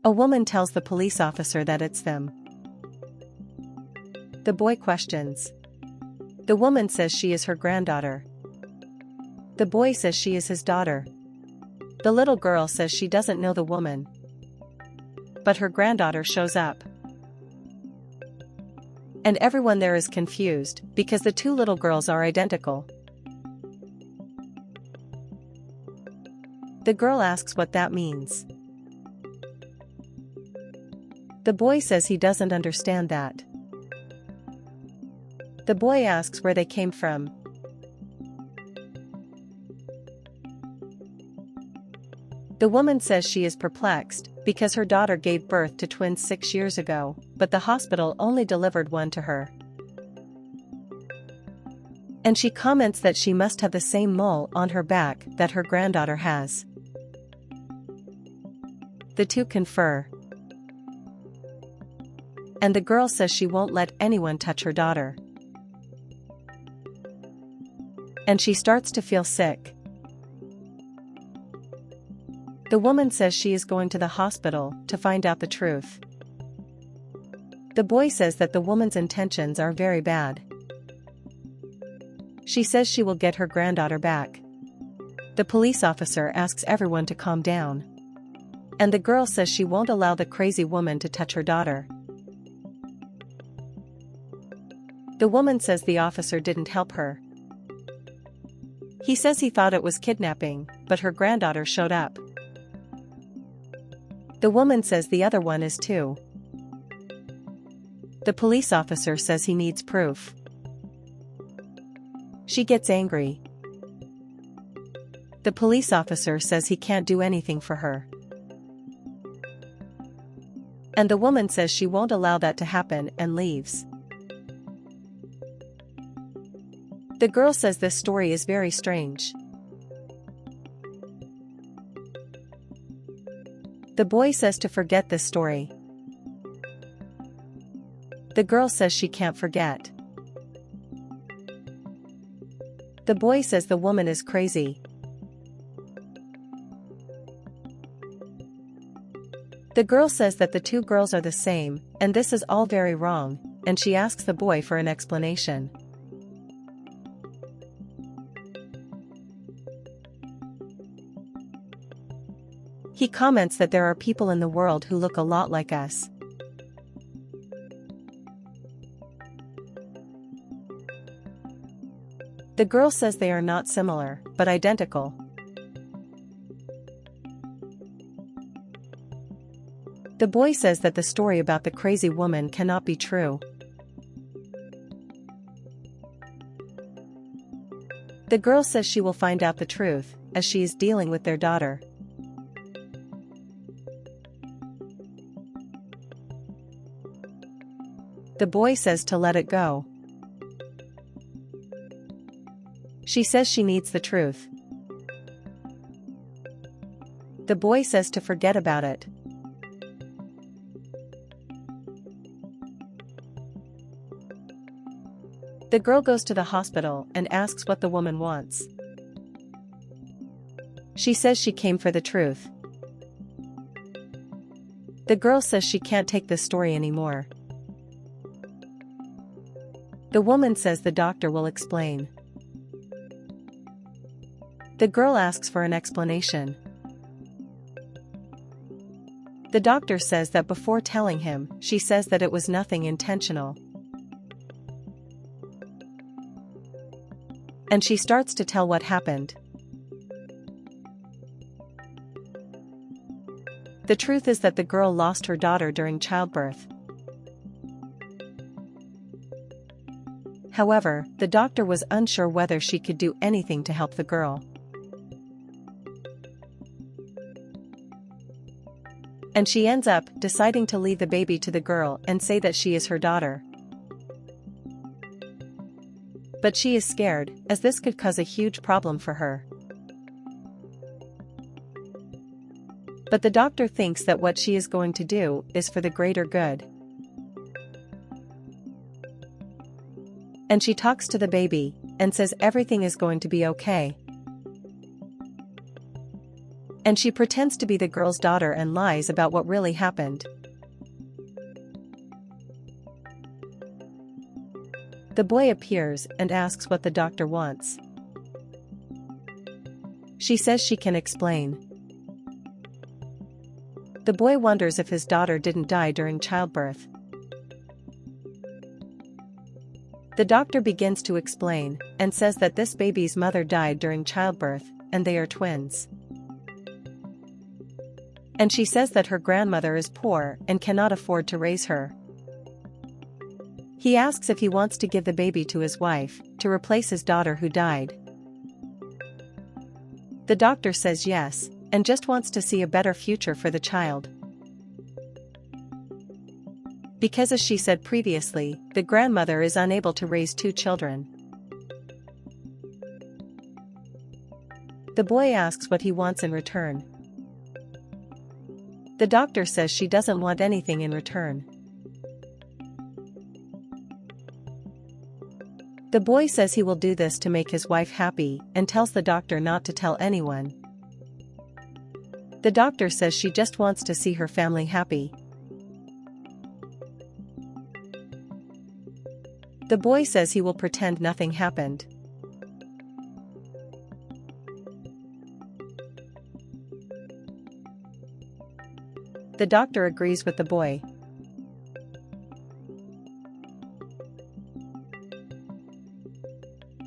A woman tells the police officer that it's them. The boy questions. The woman says she is her granddaughter. The boy says she is his daughter. The little girl says she doesn't know the woman, but her granddaughter shows up. And everyone there is confused, because the two little girls are identical. The girl asks what that means. The boy says he doesn't understand that. The boy asks where they came from. The woman says she is perplexed, because her daughter gave birth to twins 6 years ago, but the hospital only delivered one to her. And she comments that she must have the same mole on her back that her granddaughter has. The two confer. And the girl says she won't let anyone touch her daughter. And she starts to feel sick. The woman says she is going to the hospital to find out the truth. The boy says that the woman's intentions are very bad. She says she will get her granddaughter back. The police officer asks everyone to calm down. And the girl says she won't allow the crazy woman to touch her daughter. The woman says the officer didn't help her. He says he thought it was kidnapping, but her granddaughter showed up. The woman says the other one is too. The police officer says he needs proof. She gets angry. The police officer says he can't do anything for her. And the woman says she won't allow that to happen and leaves. The girl says this story is very strange. The boy says to forget this story. The girl says she can't forget. The boy says the woman is crazy. The girl says that the two girls are the same, and this is all very wrong, and she asks the boy for an explanation. He comments that there are people in the world who look a lot like us. The girl says they are not similar, but identical. The boy says that the story about the crazy woman cannot be true. The girl says she will find out the truth, as she is dealing with their daughter. The boy says to let it go. She says she needs the truth. The boy says to forget about it. The girl goes to the hospital and asks what the woman wants. She says she came for the truth. The girl says she can't take this story anymore. The woman says the doctor will explain. The girl asks for an explanation. The doctor says that before telling him, she says that it was nothing intentional. And she starts to tell what happened. The truth is that the girl lost her daughter during childbirth. However, the doctor was unsure whether she could do anything to help the girl. And she ends up deciding to leave the baby to the girl and say that she is her daughter. But she is scared, as this could cause a huge problem for her. But the doctor thinks that what she is going to do is for the greater good. And she talks to the baby, and says everything is going to be okay. And she pretends to be the girl's daughter and lies about what really happened. The boy appears and asks what the doctor wants. She says she can explain. The boy wonders if his daughter didn't die during childbirth. The doctor begins to explain, and says that this baby's mother died during childbirth, and they are twins. And she says that her grandmother is poor and cannot afford to raise her. He asks if he wants to give the baby to his wife, to replace his daughter who died. The doctor says yes, and just wants to see a better future for the child. Because as she said previously, the grandmother is unable to raise two children. The boy asks what he wants in return. The doctor says she doesn't want anything in return. The boy says he will do this to make his wife happy, and tells the doctor not to tell anyone. The doctor says she just wants to see her family happy. The boy says he will pretend nothing happened. The doctor agrees with the boy.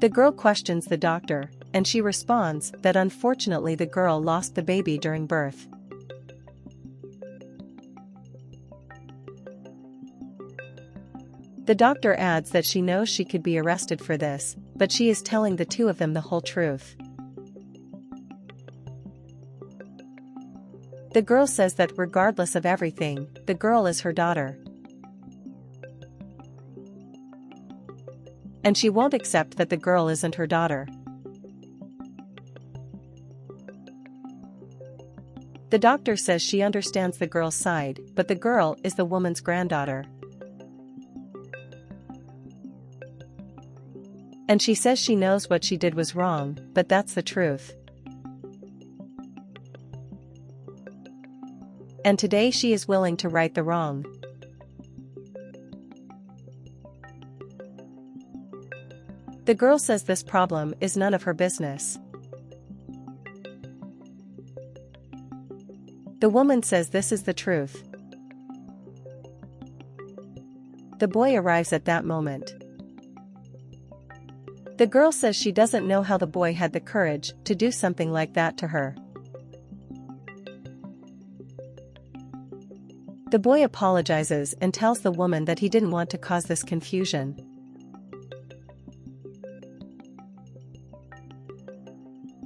The girl questions the doctor, and she responds that unfortunately the girl lost the baby during birth. The doctor adds that she knows she could be arrested for this, but she is telling the two of them the whole truth. The girl says that regardless of everything, the girl is her daughter. And she won't accept that the girl isn't her daughter. The doctor says she understands the girl's side, but the girl is the woman's granddaughter. And she says she knows what she did was wrong, but that's the truth. And today she is willing to right the wrong. The girl says this problem is none of her business. The woman says this is the truth. The boy arrives at that moment. The girl says she doesn't know how the boy had the courage to do something like that to her. The boy apologizes and tells the woman that he didn't want to cause this confusion.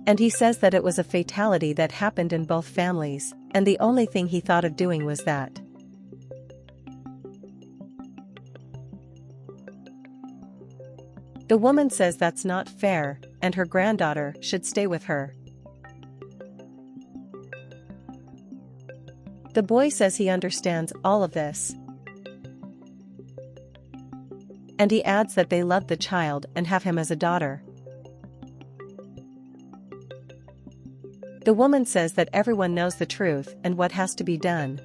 And he says that it was a fatality that happened in both families, and the only thing he thought of doing was that. The woman says that's not fair, and her granddaughter should stay with her. The boy says he understands all of this. And he adds that they love the child and have him as a daughter. The woman says that everyone knows the truth and what has to be done.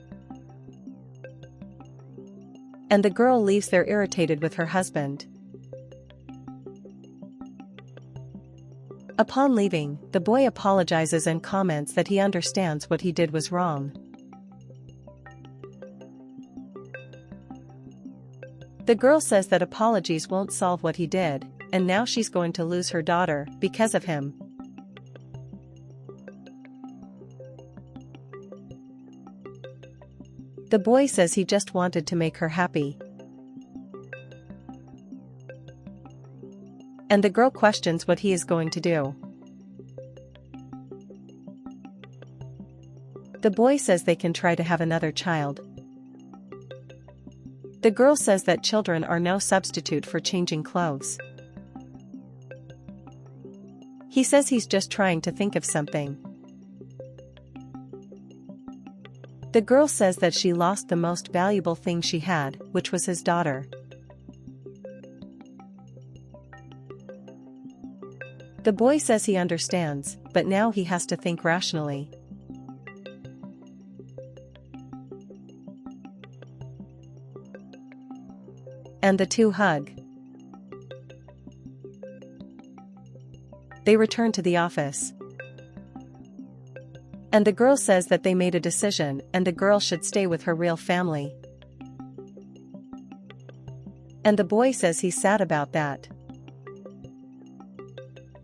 And the girl leaves there irritated with her husband. Upon leaving, the boy apologizes and comments that he understands what he did was wrong. The girl says that apologies won't solve what he did, and now she's going to lose her daughter because of him. The boy says he just wanted to make her happy. And the girl questions what he is going to do. The boy says they can try to have another child. The girl says that children are no substitute for changing clothes. He says he's just trying to think of something. The girl says that she lost the most valuable thing she had, which was his daughter. The boy says he understands, but now he has to think rationally. And the two hug. They return to the office. And the girl says that they made a decision and the girl should stay with her real family. And the boy says he's sad about that.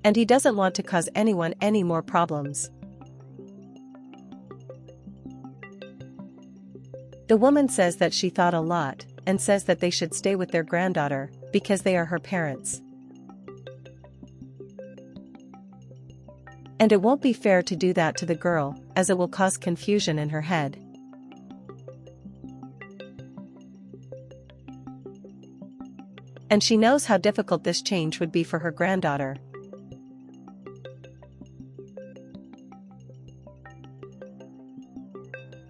And he doesn't want to cause anyone any more problems. The woman says that she thought a lot, and says that they should stay with their granddaughter, because they are her parents. And it won't be fair to do that to the girl, as it will cause confusion in her head. And she knows how difficult this change would be for her granddaughter.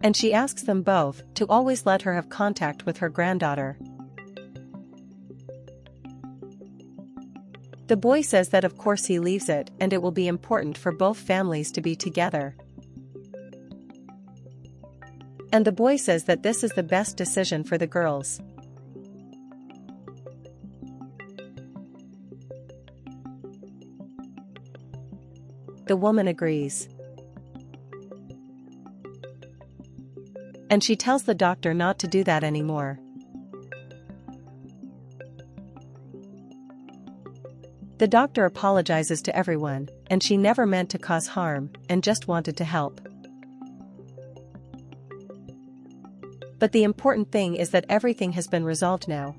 And she asks them both to always let her have contact with her granddaughter. The boy says that of course he leaves it and it will be important for both families to be together. And the boy says that this is the best decision for the girls. The woman agrees. And she tells the doctor not to do that anymore. The doctor apologizes to everyone, and she never meant to cause harm, and just wanted to help. But the important thing is that everything has been resolved now.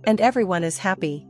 And everyone is happy.